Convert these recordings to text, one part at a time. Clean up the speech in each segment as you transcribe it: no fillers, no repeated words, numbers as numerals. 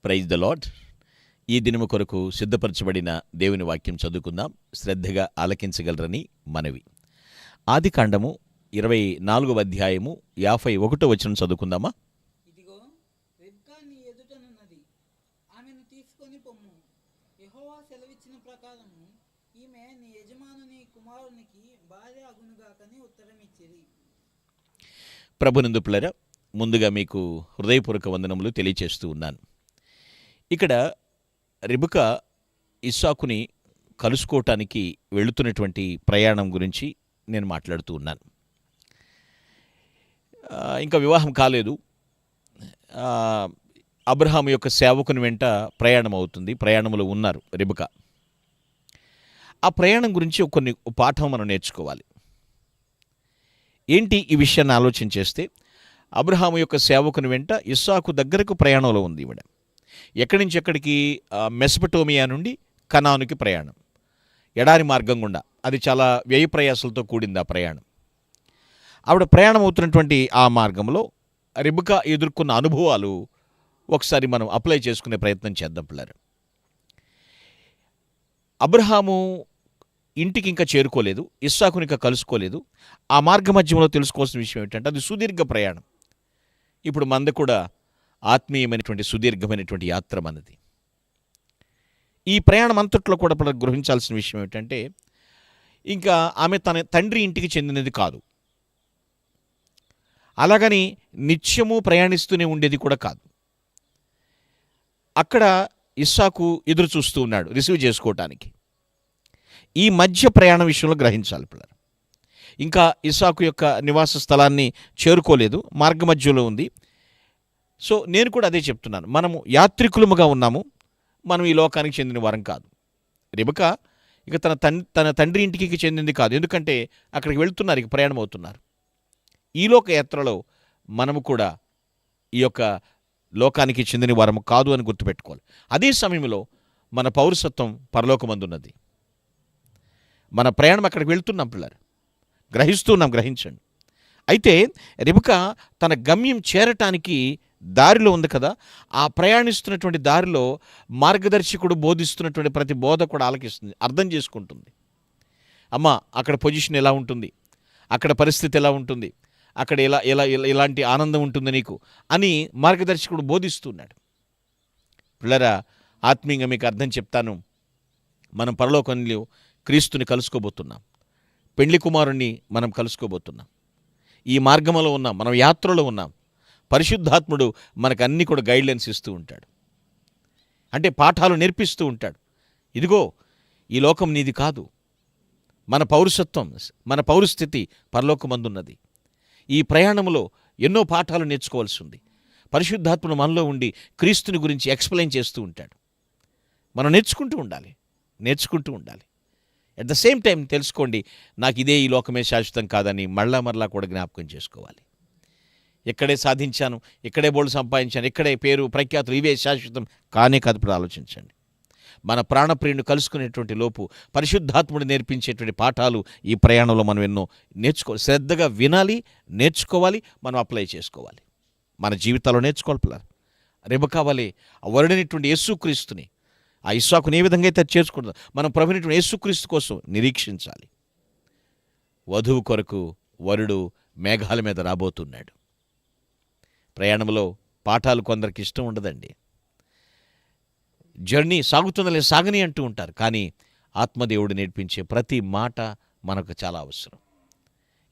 Praise the lord. ఈ దినము కొరకు సిద్ధపరచబడిన దేవుని వాక్యం చదువుకుందాం. శ్రద్ధగా ఆలకించగలరని మనవి. ఆదికాండము 24వ అధ్యాయము 51వ వచనం చదువుకుందామా? ఇదిగో, రిబ్కా నీ ఎదుటనున్నది, ఆమెను తీసుకొని పొమ్ము. యెహోవా సెలవిచ్చిన ప్రకారము ఈమె నీ యజమానుని కుమారునికి భార్య అగునుగాకని ఉత్తరమిచ్చిరి. ప్రభునందుపులరా, ముందుగా మీకు హృదయపూర్వక వందనములు తెలియచేస్తూ ఉన్నాను. ఇక్కడ రిబ్కా ఇస్సాకుని కలుసుకోవటానికి వెళుతున్నటువంటి ప్రయాణం గురించి నేను మాట్లాడుతూ ఉన్నాను. ఇంకా వివాహం కాలేదు. అబ్రహాము యొక్క సేవకుని వెంట ప్రయాణం అవుతుంది. ప్రయాణంలో ఉన్నారు రిబ్కా. ఆ ప్రయాణం గురించి కొన్ని పాఠం మనం నేర్చుకోవాలి. ఏంటి ఈ విషయాన్ని ఆలోచన చేస్తే, అబ్రహాము యొక్క సేవకుని వెంట ఇస్సాకు దగ్గరకు ప్రయాణంలో ఉంది ఈవిడ. ఎక్కడి నుంచి ఎక్కడికి? మెసపటోమియా నుండి కనానుకి ప్రయాణం, ఎడారి మార్గం గుండా. అది చాలా వ్యయ ప్రయాసాలతో కూడింది ఆ ప్రయాణం. ఆవిడ ప్రయాణం అవుతున్నటువంటి ఆ మార్గంలో రిబ్కా ఎదుర్కొన్న అనుభవాలు ఒకసారి మనం అప్లై చేసుకునే ప్రయత్నం చేద్దాం పిల్లలు. అబ్రహాము ఇంటికి ఇంకా చేరుకోలేదు, ఇస్సాకుని ఇంకా కలుసుకోలేదు. ఆ మార్గ మధ్యంలో తెలుసుకోవాల్సిన విషయం ఏంటంటే, అది సుదీర్ఘ ప్రయాణం. ఇప్పుడు మనది కూడా ఆత్మీయమైనటువంటి సుదీర్ఘమైనటువంటి యాత్ర మనది. ఈ ప్రయాణం అంతట్లో కూడా గ్రహించాల్సిన విషయం ఏమిటంటే, ఇంకా ఆమె తన తండ్రి ఇంటికి చెందినది కాదు, అలాగని నిత్యము ప్రయాణిస్తూనే ఉండేది కూడా కాదు. అక్కడ ఇస్సాకు ఎదురు చూస్తూ ఉన్నాడు రిసీవ్ చేసుకోవటానికి. ఈ మధ్య ప్రయాణ విషయంలో గ్రహించాలి పిల్లలు. ఇంకా ఇస్సాకు యొక్క నివాస స్థలాన్ని చేరుకోలేదు, మార్గ మధ్యలో ఉంది. సో నేను కూడా అదే చెప్తున్నాను, మనము యాత్రికులముగా ఉన్నాము, మనం ఈ లోకానికి చెందిన వారం కాదు. రిబ్కా ఇక తన తండ్రి ఇంటికి చెందింది కాదు, ఎందుకంటే అక్కడికి వెళ్తున్నారు, ఇక ప్రయాణం అవుతున్నారు. ఈ లోక యాత్రలో మనము కూడా ఈ యొక్క లోకానికి చెందిన వారము కాదు అని గుర్తుపెట్టుకోవాలి. అదే సమయంలో మన పౌరసత్వం పరలోకమందున్నది. మన ప్రయాణం అక్కడికి వెళ్తున్నాం పిల్లలు, గ్రహించండి. అయితే రిబ్కా తన గమ్యం చేరటానికి దారిలో ఉంది కదా, ఆ ప్రయాణిస్తున్నటువంటి దారిలో మార్గదర్శకుడు బోధిస్తున్నటువంటి ప్రతి బోధ కూడా ఆలకిస్తుంది, అర్థం చేసుకుంటుంది. అమ్మ, అక్కడ పొజిషన్ ఎలా ఉంటుంది, అక్కడ పరిస్థితి ఎలా ఉంటుంది, అక్కడ ఎలాంటి ఆనందం ఉంటుంది నీకు అని మార్గదర్శకుడు బోధిస్తున్నాడు. పిల్లరా, ఆత్మీయంగా మీకు అర్థం చెప్తాను. మనం పరలోకంలో క్రీస్తుని కలుసుకోబోతున్నాం, పెండ్లి కుమారుణ్ణి మనం కలుసుకోబోతున్నాం. ఈ మార్గంలో ఉన్నాం, మనం యాత్రలో ఉన్నాం. పరిశుద్ధాత్ముడు మనకు అన్ని కూడా గైడ్లైన్స్ ఇస్తూ ఉంటాడు, అంటే పాఠాలు నేర్పిస్తూ ఉంటాడు. ఇదిగో, ఈ లోకం నీది కాదు, మన పౌరసత్వం, మన పౌరస్థితి పరలోకమందున్నది. ఈ ప్రయాణంలో ఎన్నో పాఠాలు నేర్చుకోవాల్సి ఉంది. పరిశుద్ధాత్ముడు మనలో ఉండి క్రీస్తుని గురించి ఎక్స్ప్లెయిన్ చేస్తూ ఉంటాడు. మనం నేర్చుకుంటూ ఉండాలి. అట్ ద సేమ్ టైం తెలుసుకోండి, నాకు ఇదే ఈ లోకమే శాశ్వతం కాదని మరలా కూడా జ్ఞాపకం చేసుకోవాలి. ఇక్కడే సాధించాను, ఇక్కడే బోల్డ్ సంపాదించాను, ఇక్కడే పేరు ప్రఖ్యాతులు, ఇవే శాశ్వతం కానే కాదు. ఇప్పుడు ఆలోచించండి, మన ప్రాణప్రియుని కలుసుకునేటువంటి లోపు పరిశుద్ధాత్ముడు నేర్పించేటువంటి పాఠాలు ఈ ప్రయాణంలో మనం ఎన్నో నేర్చుకోవాలి. శ్రద్ధగా వినాలి, నేర్చుకోవాలి, మనం అప్లై చేసుకోవాలి, మన జీవితాల్లో నేర్చుకోవాలి పిల్లలు. రిబ్కా వలె ఆ వరుడైనటువంటి యేసుక్రీస్తుని, ఆ ఇస్సాకుని ఏ విధంగా అయితే చేర్చుకుంటుందో, మనం ప్రభువైనటువంటి యేసుక్రీస్తు కోసం నిరీక్షించాలి. వధువు కొరకు వరుడు మేఘాల మీద రాబోతున్నాడు. ప్రయాణంలో పాఠాలు కొందరికి ఇష్టం ఉండదండి. జర్నీ సాగుతుందలే సాగని అంటూ ఉంటారు, కానీ ఆత్మదేవుడు నేర్పించే ప్రతి మాట మనకు చాలా అవసరం.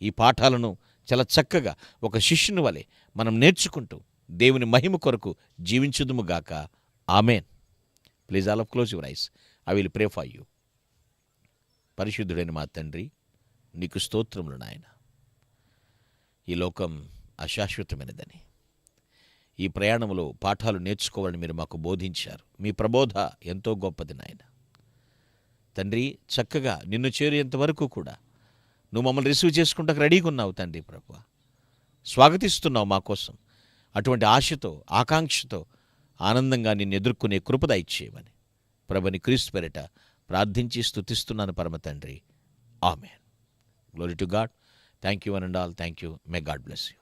ఈ పాఠాలను చాలా చక్కగా ఒక శిష్యుని వలె మనం నేర్చుకుంటూ దేవుని మహిమ కొరకు జీవించుదుముగాక. Amen. Please all of close your eyes. I will pray for you. పరిశుద్ధుడైన మా తండ్రి, నీకు స్తోత్రములు నాయన. ఈ లోకం అశాశ్వతమైనదని, ఈ ప్రయాణంలో పాఠాలు నేర్చుకోవాలని మీరు మాకు బోధించారు. మీ ప్రబోధ ఎంతో గొప్పది నాయన. తండ్రి, చక్కగా నిన్ను చేరేంత వరకు కూడా నువ్వు మమ్మల్ని రిసీవ్ చేసుకుంటాక రెడీగా ఉన్నావు తండ్రి. ప్రభువా, స్వాగతిస్తున్నావు మా కోసం. అటువంటి ఆశతో, ఆకాంక్షతో ఆనందంగా నిన్ను ఎదుర్కొనే కృప దయచేయమని ప్రభుని క్రీస్తు పేరిట ప్రార్థించి స్తుతిస్తున్నాను పరమ తండ్రి. Amen. Glory to God. Thank you one and all. Thank you. May God bless you.